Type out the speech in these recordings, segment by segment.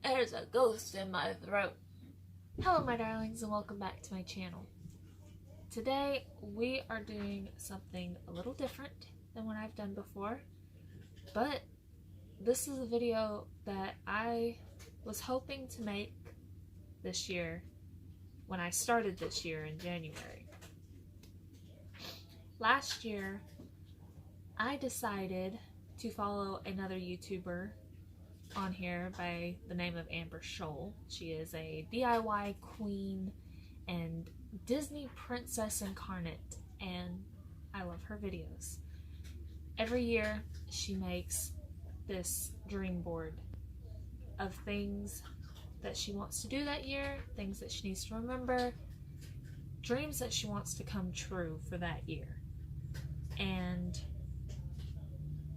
There's a ghost in my throat. Hello my darlings and welcome back to my channel. Today we are doing something a little different than what I've done before, but this is a video that I was hoping to make this year when I started this year in January. Last year I decided to follow another YouTuber on here by the name of Amber Scholl. She is a DIY queen and Disney princess incarnate, and I love her videos. Every year she makes this dream board of things that she wants to do that year, things that she needs to remember, dreams that she wants to come true for that year. And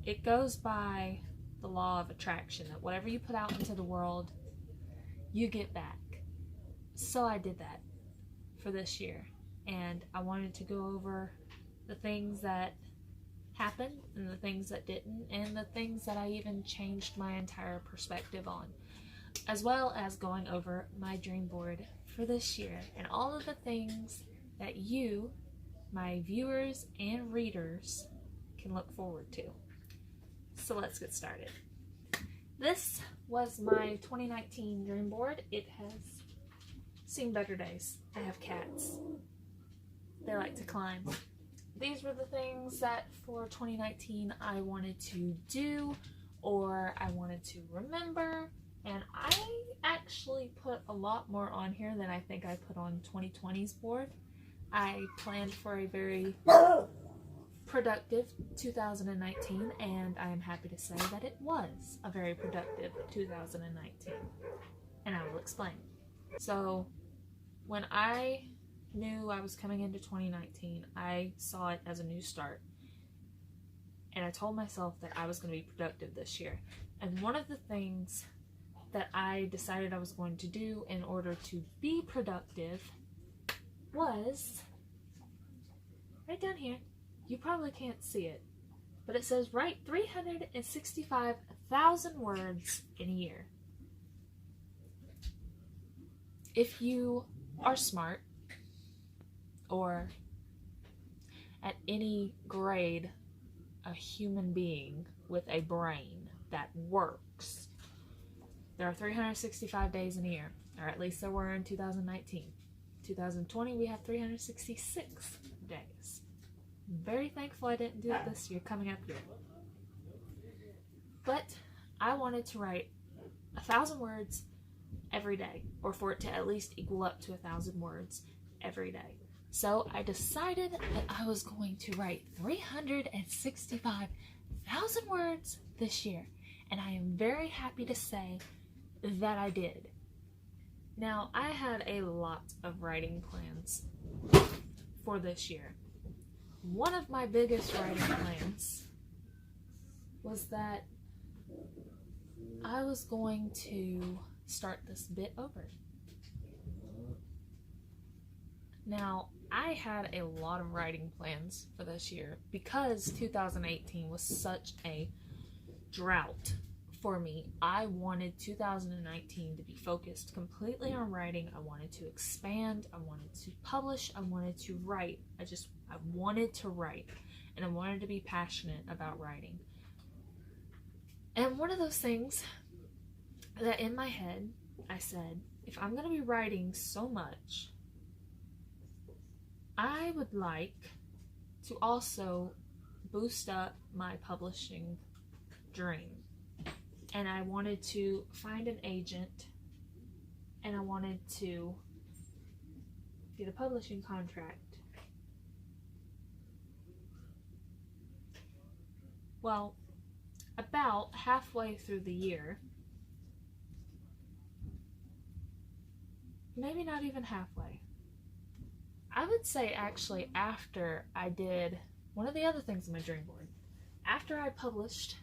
it goes by the law of attraction, that whatever you put out into the world, you get back. So I did that for this year, and I wanted to go over the things that happened and the things that didn't, and the things that I even changed my entire perspective on, as well as going over my dream board for this year and all of the things that you, my viewers and readers, can look forward to. So let's get started. This was my 2019 dream board. It has seen better days. I have cats. They like to climb. These were the things that for 2019 I wanted to do or I wanted to remember, and I actually put a lot more on here than I think I put on 2020's board. I planned for a very productive 2019, and I am happy to say that it was a very productive 2019, and I will explain. So when I knew I was coming into 2019, I saw it as a new start, and I told myself that I was going to be productive this year. And one of the things that I decided I was going to do in order to be productive was right down here. You probably can't see it, but it says write 365,000 words in a year. If you are smart, or at any grade a human being with a brain that works, there are 365 days in a year, or at least there were in 2019. 2020 we have 366 days. I'm very thankful I didn't do it this year coming up here. But I wanted to write 1,000 words every day, or for it to at least equal up to 1,000 words every day. So I decided that I was going to write 365,000 words this year, and I am very happy to say that I did. Now, I had a lot of writing plans for this year. One of my biggest writing plans was that I was going to start this bit over. Now, I had a lot of writing plans for this year because 2018 was such a drought for me. I wanted 2019 to be focused completely on writing. I wanted to expand. I wanted to publish. I wanted to write. I wanted to write, and I wanted to be passionate about writing. And one of those things that in my head, I said, if I'm going to be writing so much, I would like to also boost up my publishing dream. And I wanted to find an agent, and I wanted to get a publishing contract. Well, about halfway through the year, maybe not even halfway, I would say actually after I did one of the other things on my dream board, after I published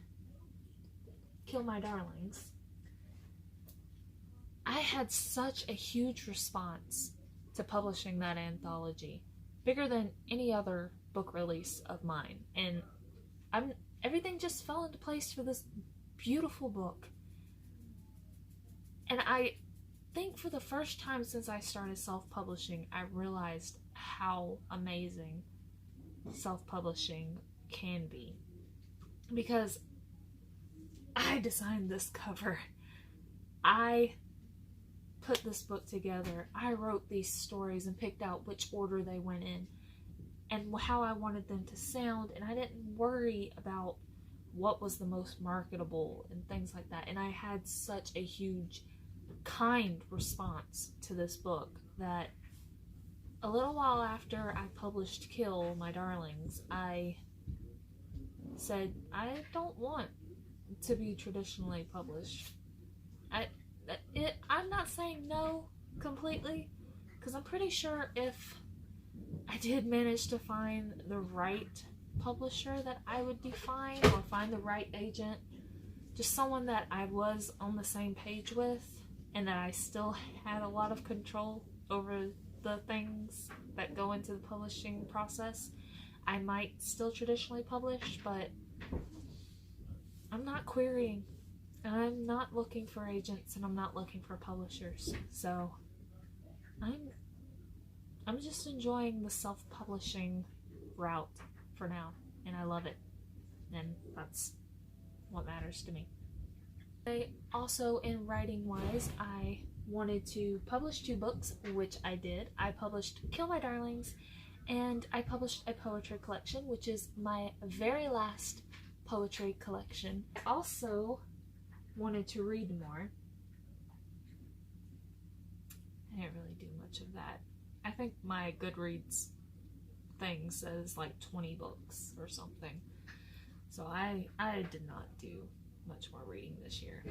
Kill My Darlings, I had such a huge response to publishing that anthology, bigger than any other book release of mine, and everything just fell into place for this beautiful book. And I think for the first time since I started self-publishing, I realized how amazing self-publishing can be. Because I designed this cover. I put this book together. I wrote these stories and picked out which order they went in and how I wanted them to sound, and I didn't worry about what was the most marketable and things like that. And I had such a huge, kind response to this book that a little while after I published Kill My Darlings, I said, I don't want to be traditionally published. I'm not saying no completely, because I'm pretty sure if I did manage to find the right publisher, that I would be fine, or find the right agent, just someone that I was on the same page with, and that I still had a lot of control over the things that go into the publishing process. I might still traditionally publish, but I'm not querying. I'm not looking for agents, and I'm not looking for publishers. So I'm just enjoying the self-publishing route for now, and I love it. And that's what matters to me. Also, in writing wise, I wanted to publish 2 books, which I did. I published Kill My Darlings, and I published a poetry collection, which is my very last poetry collection. I also wanted to read more. I didn't really do much of that. I think my Goodreads thing says like 20 books or something. So I did not do much more reading this year.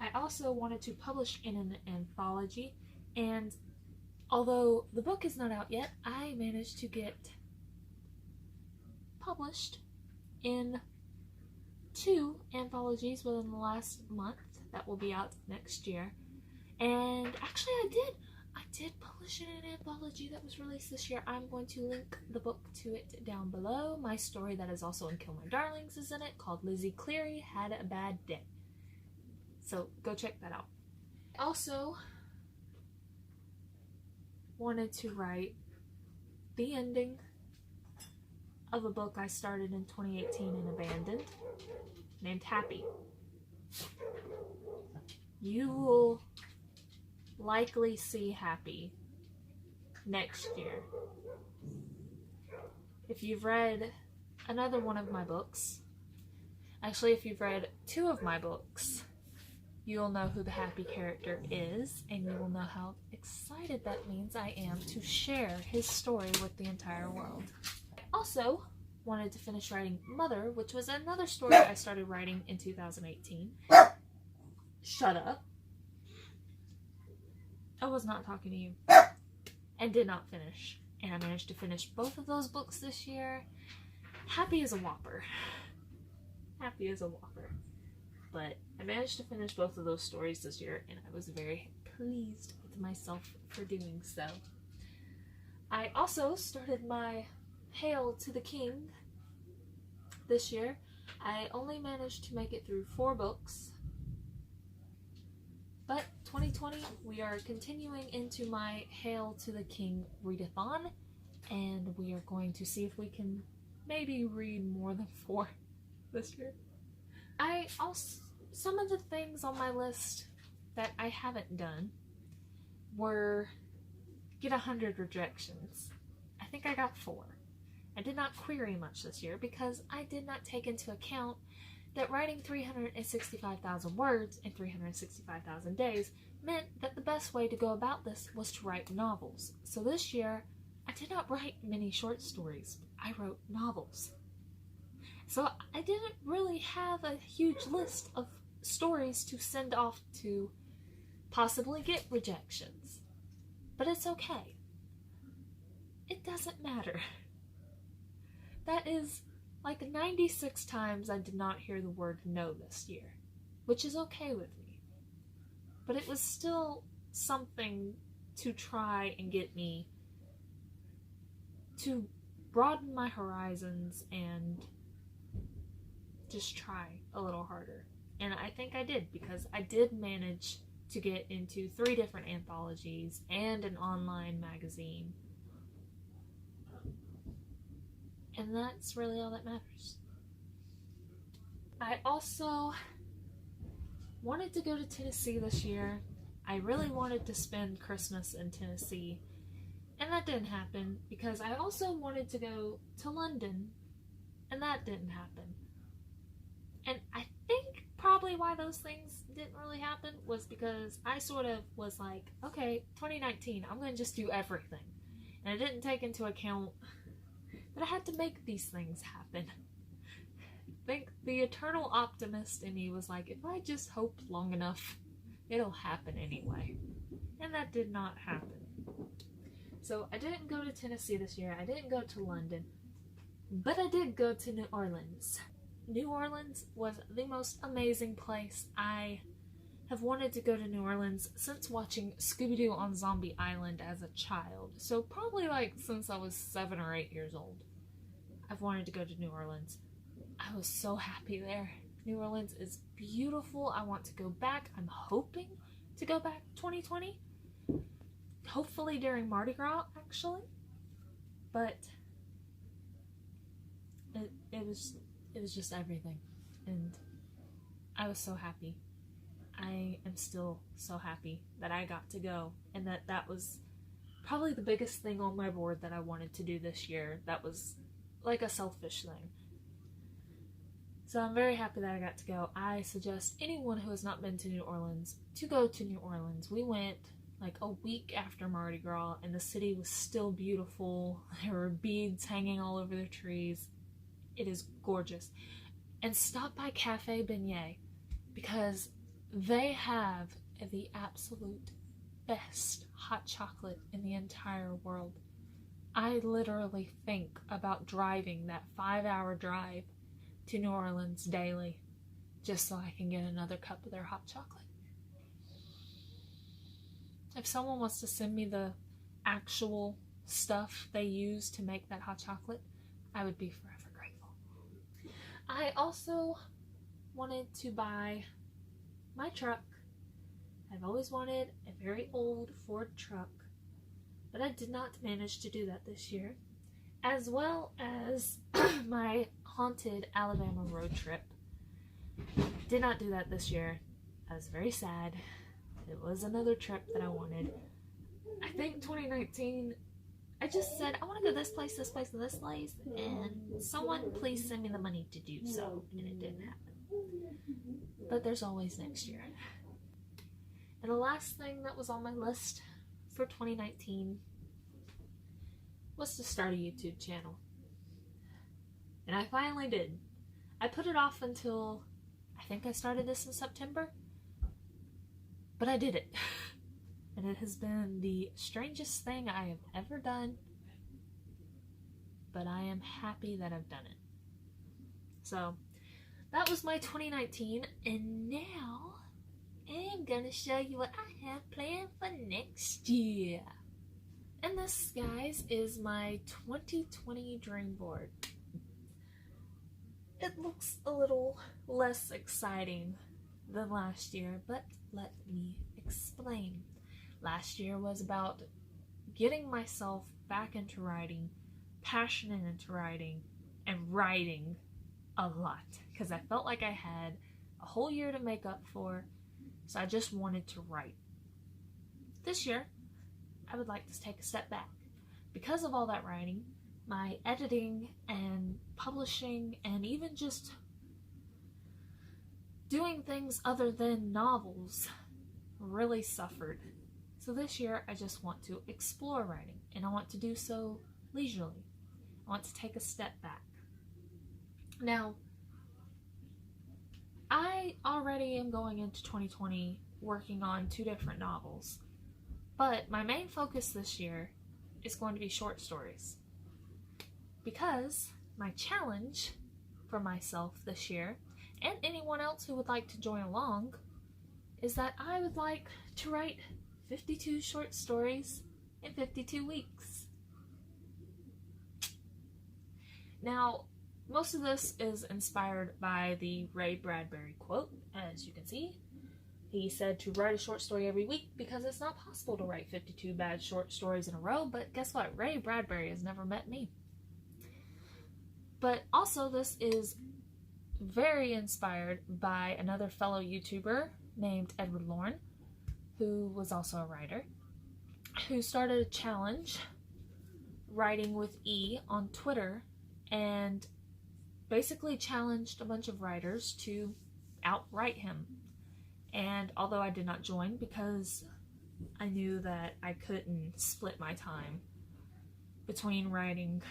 I also wanted to publish in an anthology, and although the book is not out yet, I managed to get published in 2 anthologies within the last month that will be out next year. And actually I did publish in an anthology that was released this year. I'm going to link the book to it down below. My story that is also in Kill My Darlings is in it, called Lizzie Cleary Had a Bad Day. So go check that out. I also wanted to write the ending of a book I started in 2018 and abandoned, named Happy. You will likely see Happy next year. If you've read another one of my books, actually if you've read 2 of my books, you'll know who the Happy character is, and you will know how excited that means I am to share his story with the entire world. I also wanted to finish writing Mother, which was another story I started writing in 2018. Shut up. I was not talking to you. And did not finish. And I managed to finish both of those books this year. Happy as a whopper. Happy as a whopper. But I managed to finish both of those stories this year, and I was very pleased with myself for doing so. I also started my Hail to the King this year. I only managed to make it through 4 books. But 2020, we are continuing into my Hail to the King readathon, and we are going to see if we can maybe read more than 4 this year. Some of the things on my list that I haven't done were get 100 rejections. I think I got 4. I did not query much this year because I did not take into account that writing 365,000 words in 365,000 days meant that the best way to go about this was to write novels. So this year, I did not write many short stories. I wrote novels. So I didn't really have a huge list of stories to send off to possibly get rejections. But it's okay. It doesn't matter. That is like 96 times I did not hear the word no this year, which is okay with me. But it was still something to try and get me to broaden my horizons and just try a little harder. And I think I did, because I did manage to get into 3 different anthologies and an online magazine. And that's really all that matters. I also wanted to go to Tennessee this year. I really wanted to spend Christmas in Tennessee, and that didn't happen, because I also wanted to go to London, and that didn't happen. And I think probably why those things didn't really happen was because I sort of was like, okay, 2019, I'm going to just do everything. And I didn't take into account that I had to make these things happen. I think the eternal optimist in me was like, if I just hope long enough, it'll happen anyway. And that did not happen. So I didn't go to Tennessee this year. I didn't go to London. But I did go to New Orleans. New Orleans was the most amazing place. I have wanted to go to New Orleans since watching Scooby-Doo on Zombie Island as a child. So probably like since I was 7 or 8 years old, I've wanted to go to New Orleans. I was so happy there. New Orleans is beautiful. I want to go back. I'm hoping to go back 2020. Hopefully during Mardi Gras, actually. But it was just everything. And I was so happy. I am still so happy that I got to go, and that was probably the biggest thing on my board that I wanted to do this year. That was like a selfish thing. So I'm very happy that I got to go. I suggest anyone who has not been to New Orleans to go to New Orleans. We went like a week after Mardi Gras, and the city was still beautiful. There were beads hanging all over the trees. It is gorgeous. And stop by Cafe Beignet, because they have the absolute best hot chocolate in the entire world. I literally think about driving that 5-hour drive to New Orleans daily just so I can get another cup of their hot chocolate. If someone wants to send me the actual stuff they use to make that hot chocolate, I would be forever grateful. I also wanted to buy my truck. I've always wanted a very old Ford truck, but I did not manage to do that this year, as well as my haunted Alabama road trip. Did not do that this year. I was very sad. It was another trip that I wanted. I think 2019, I just said, I want to go this place, this place, and this place, and someone please send me the money to do so, and it didn't happen. But there's always next year. And the last thing that was on my list for 2019 was to start a YouTube channel. And I finally did. I put it off until, I think I started this in September, but I did it. And it has been the strangest thing I have ever done, but I am happy that I've done it. So that was my 2019, and now I'm gonna show you what I have planned for next year. And this, guys, is my 2020 dream board. It looks a little less exciting than last year, but let me explain. Last year was about getting myself back into writing, passionate into writing, and writing a lot, because I felt like I had a whole year to make up for, so I just wanted to write. This year, I would like to take a step back. Because of all that writing, my editing and publishing and even just doing things other than novels really suffered. So this year, I just want to explore writing, and I want to do so leisurely. I want to take a step back. Now, I already am going into 2020 working on 2 different novels, but my main focus this year is going to be short stories, because my challenge for myself this year, and anyone else who would like to join along, is that I would like to write 52 short stories in 52 weeks. Now, most of this is inspired by the Ray Bradbury quote, as you can see. He said to write a short story every week because it's not possible to write 52 bad short stories in a row, but guess what? Ray Bradbury has never met me. But also, this is very inspired by another fellow YouTuber named Edward Lauren, who was also a writer, who started a challenge, Writing with E, on Twitter, and basically challenged a bunch of writers to outwrite him. And although I did not join because I knew that I couldn't split my time between writing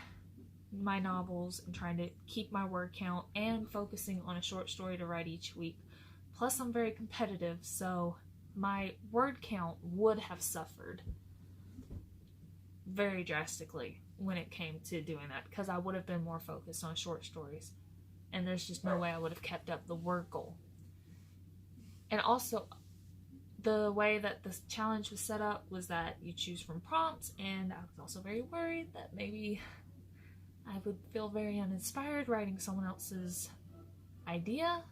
my novels and trying to keep my word count and focusing on a short story to write each week. Plus, I'm very competitive, so my word count would have suffered very drastically when it came to doing that, because I would have been more focused on short stories, and there's just no way I would have kept up the word goal. And also, the way that this challenge was set up was that you choose from prompts, and I was also very worried that maybe I would feel very uninspired writing someone else's idea.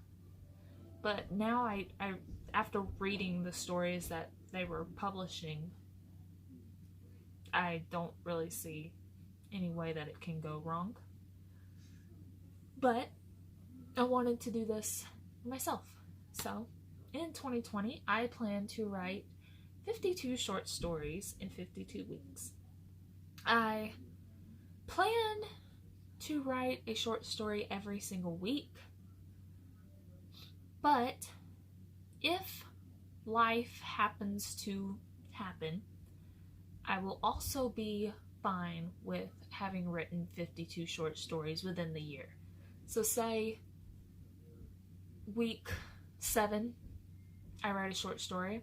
But now I after reading the stories that they were publishing, I don't really see any way that it can go wrong. But I wanted to do this myself. So in 2020, I plan to write 52 short stories in 52 weeks. I plan to write a short story every single week, but if life happens to happen, I will also be fine with having written 52 short stories within the year. So say week 7, I write a short story,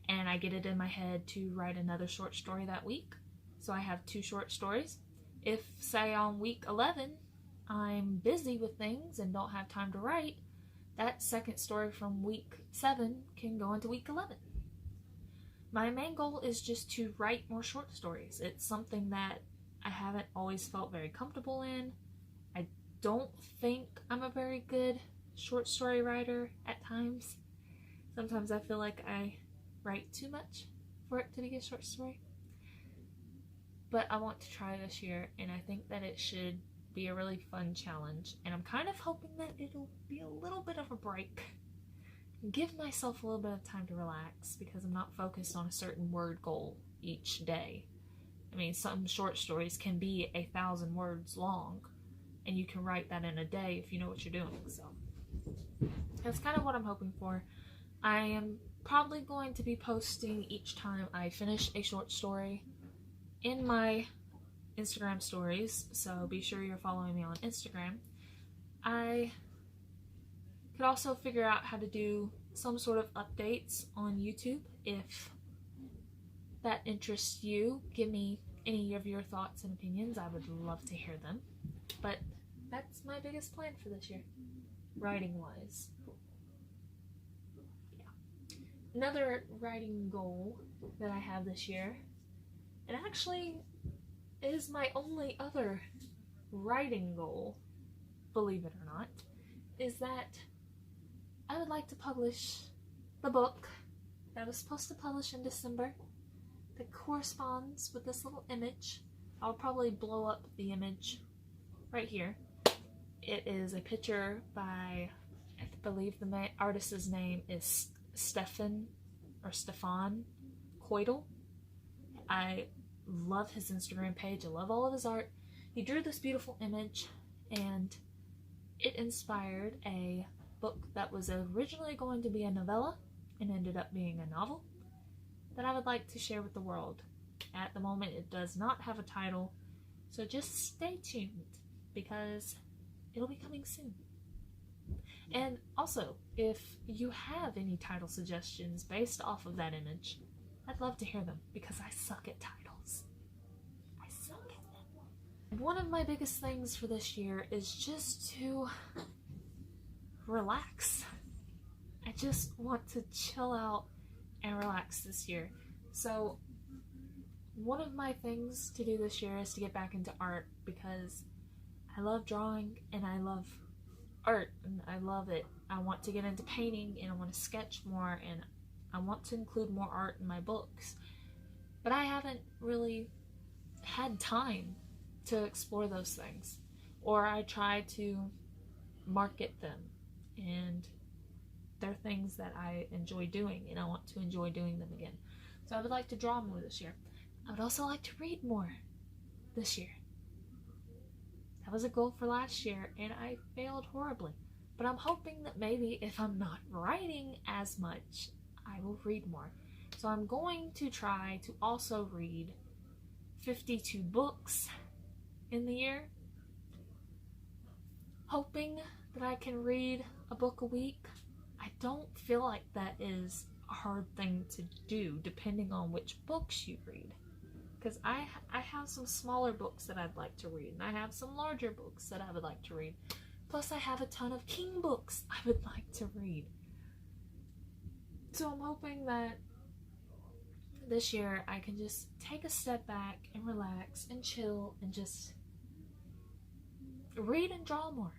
and I get it in my head to write another short story that week. So I have 2 short stories. If, say, on week 11, I'm busy with things and don't have time to write, that second story from week 7 can go into week 11. My main goal is just to write more short stories. It's something that I haven't always felt very comfortable in. I don't think I'm a very good short story writer at times. Sometimes I feel like I write too much for it to be a short story. But I want to try this year, and I think that it should be a really fun challenge. And I'm kind of hoping that it'll be a little bit of a break. Give myself a little bit of time to relax, because I'm not focused on a certain word goal each day. I mean, some short stories can be 1,000 words long, and you can write that in a day if you know what you're doing. So that's kind of what I'm hoping for. I am probably going to be posting each time I finish a short story in my Instagram stories, so be sure you're following me on Instagram. I could also figure out how to do some sort of updates on YouTube if that interests you. Give me any of your thoughts and opinions. I would love to hear them. But that's my biggest plan for this year, writing wise. Yeah. Another writing goal that I have this year, and actually is my only other writing goal, believe it or not, is that I would like to publish the book that I was supposed to publish in December that corresponds with this little image. I'll probably blow up the image right here. It is a picture by, I believe the artist's name is Stefan Koidl. I love his Instagram page. I love all of his art. He drew this beautiful image, and it inspired a book that was originally going to be a novella and ended up being a novel that I would like to share with the world. At the moment, it does not have a title, so just stay tuned because it'll be coming soon. And also, if you have any title suggestions based off of that image, I'd love to hear them because I suck at titles. I suck at them. One of my biggest things for this year is just to relax. I just want to chill out and relax this year. So one of my things to do this year is to get back into art because I love drawing and I love art and I love it. I want to get into painting, and I want to sketch more, and I want to include more art in my books. But I haven't really had time to explore those things. Or I try to market them, and they're things that I enjoy doing, and I want to enjoy doing them again. So I would like to draw more this year. I would also like to read more this year. That was a goal for last year, and I failed horribly. But I'm hoping that maybe if I'm not writing as much, I will read more. So I'm going to try to also read 52 books in the year, hoping that I can read a book a week. I don't feel like that is a hard thing to do, depending on which books you read. Because I have some smaller books that I'd like to read, and I have some larger books that I would like to read. Plus I have a ton of King books I would like to read. So I'm hoping that this year I can just take a step back and relax and chill and just read and draw more.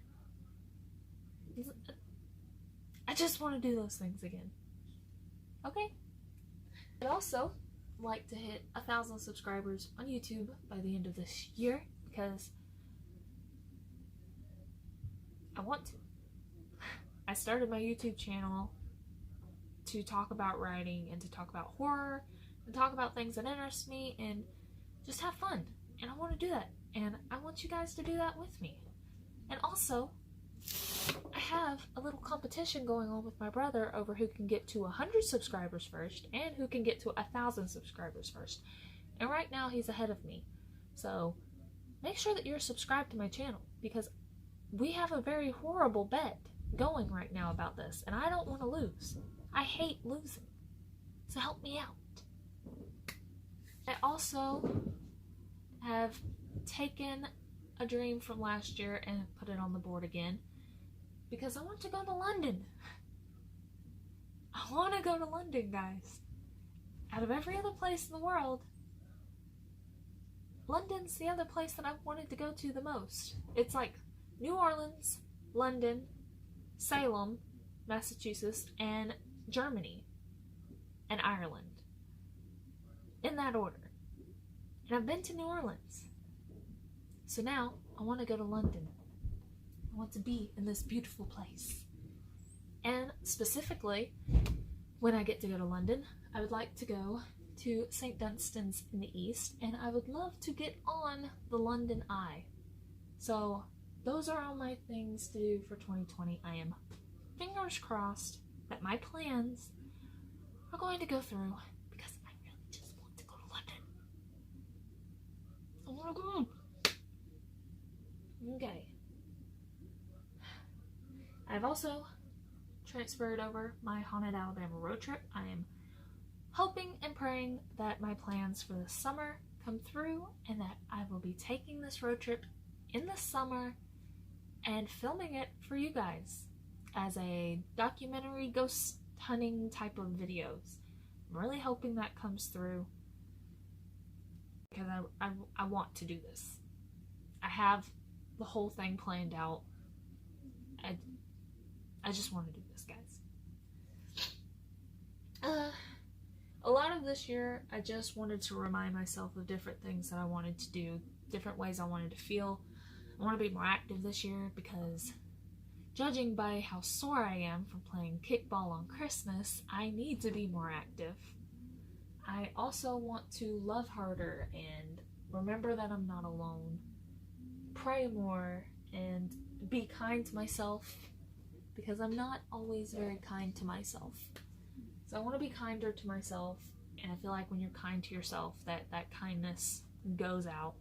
I just want to do those things again. Okay? I'd also like to hit 1,000 subscribers on YouTube by the end of this year, because I want to. I started my YouTube channel to talk about writing and to talk about horror and talk about things that interest me and just have fun. And I want to do that. And I want you guys to do that with me. And also, I have a little competition going on with my brother over who can get to 100 subscribers first and who can get to 1,000 subscribers first. And right now he's ahead of me. So make sure that you're subscribed to my channel, because we have a very horrible bet going right now about this, and I don't want to lose. I hate losing. So help me out. I also have taken a dream from last year and put it on the board again, because I want to go to London. I want to go to London, guys. Out of every other place in the world, London's the other place that I've wanted to go to the most. It's like New Orleans, London, Salem, Massachusetts, and Germany, and Ireland. In that order. And I've been to New Orleans. So now, I want to go to London. I want to be in this beautiful place. And specifically, when I get to go to London, I would like to go to St. Dunstan's in the east, and I would love to get on the London Eye. So those are all my things to do for 2020. I am fingers crossed that my plans are going to go through, because I really just want to go to London. I want to go. Okay. I've also transferred over my Haunted Alabama road trip. I am hoping and praying that my plans for the summer come through, and that I will be taking this road trip in the summer and filming it for you guys as a documentary ghost hunting type of videos. I'm really hoping that comes through, because I want to do this. I have the whole thing planned out. I just want to do this, guys. A lot of this year, I just wanted to remind myself of different things that I wanted to do, different ways I wanted to feel. I want to be more active this year, because judging by how sore I am from playing kickball on Christmas, I need to be more active. I also want to love harder and remember that I'm not alone. Pray more and be kind to myself, because I'm not always very kind to myself. So I want to be kinder to myself, and I feel like when you're kind to yourself, that kindness goes out.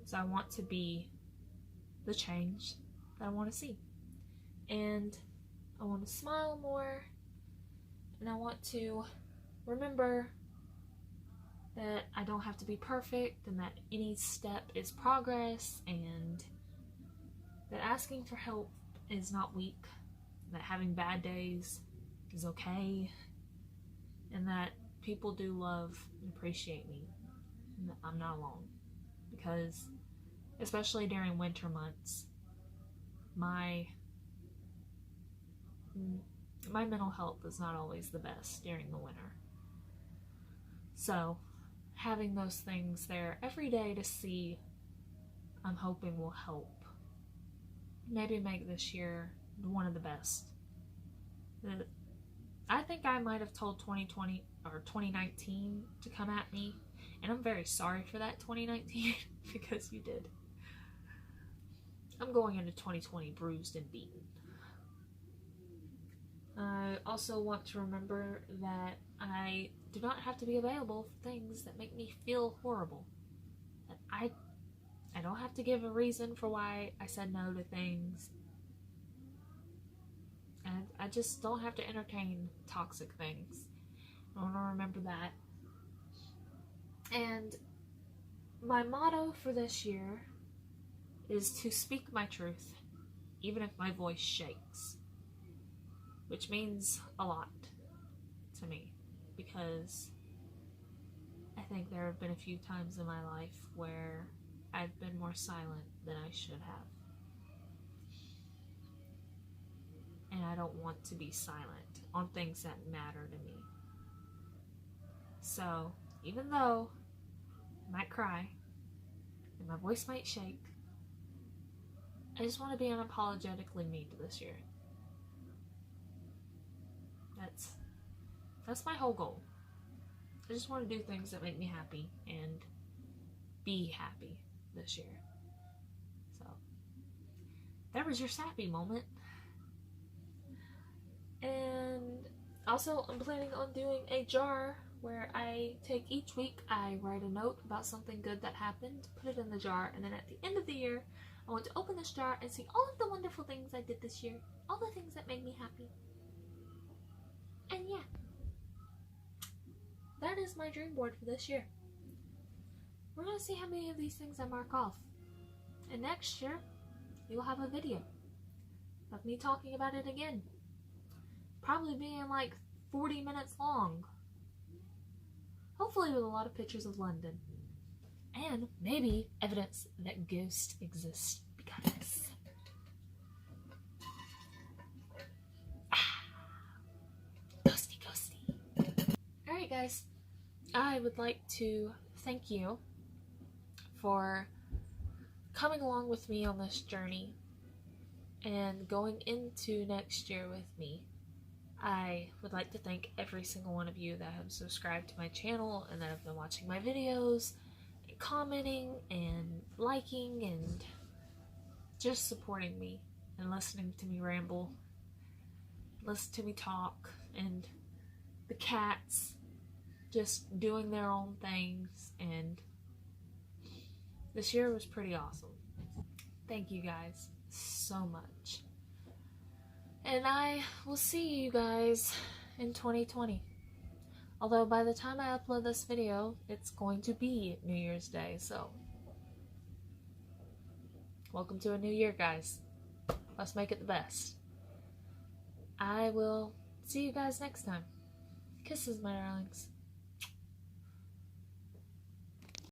So I want to be the change that I want to see. And I want to smile more, and I want to remember that I don't have to be perfect, and that any step is progress, and that asking for help is not weak, that having bad days is okay, and that people do love and appreciate me, and that I'm not alone. Because especially during winter months, my my mental health is not always the best during the winter. So having those things there every day to see, I'm hoping will help. Maybe make this year one of the best. I think I might have told 2020 or 2019 to come at me, and I'm very sorry for that, 2019, because you did. I'm going into 2020 bruised and beaten. I also want to remember that I do not have to be available for things that make me feel horrible. That I don't have to give a reason for why I said no to things. And I just don't have to entertain toxic things. I want to remember that. And my motto for this year is to speak my truth, even if my voice shakes. Which means a lot to me, because I think there have been a few times in my life where I've been more silent than I should have. And I don't want to be silent on things that matter to me. So, even though I might cry and my voice might shake, I just want to be unapologetically me this year. That's my whole goal. I just want to do things that make me happy and be happy this year. So, that was your sappy moment. And also, I'm planning on doing a jar where I take each week, I write a note about something good that happened, put it in the jar, and then at the end of the year, I want to open this jar and see all of the wonderful things I did this year, all the things that made me happy. And yeah, that is my dream board for this year. We're going to see how many of these things I mark off. And next year, you'll have a video of me talking about it again. Probably being like 40 minutes long. Hopefully with a lot of pictures of London. And maybe evidence that ghosts exist, because ghosty. Alright guys, I would like to thank you for coming along with me on this journey and going into next year with me. I would like to thank every single one of you that have subscribed to my channel and that have been watching my videos, and commenting and liking and just supporting me and listening to me ramble, listen to me talk, and the cats just doing their own things. And this year was pretty awesome. Thank you guys so much. And I will see you guys in 2020. Although by the time I upload this video, it's going to be New Year's Day, so welcome to a new year, guys. Let's make it the best. I will see you guys next time. Kisses, my darlings.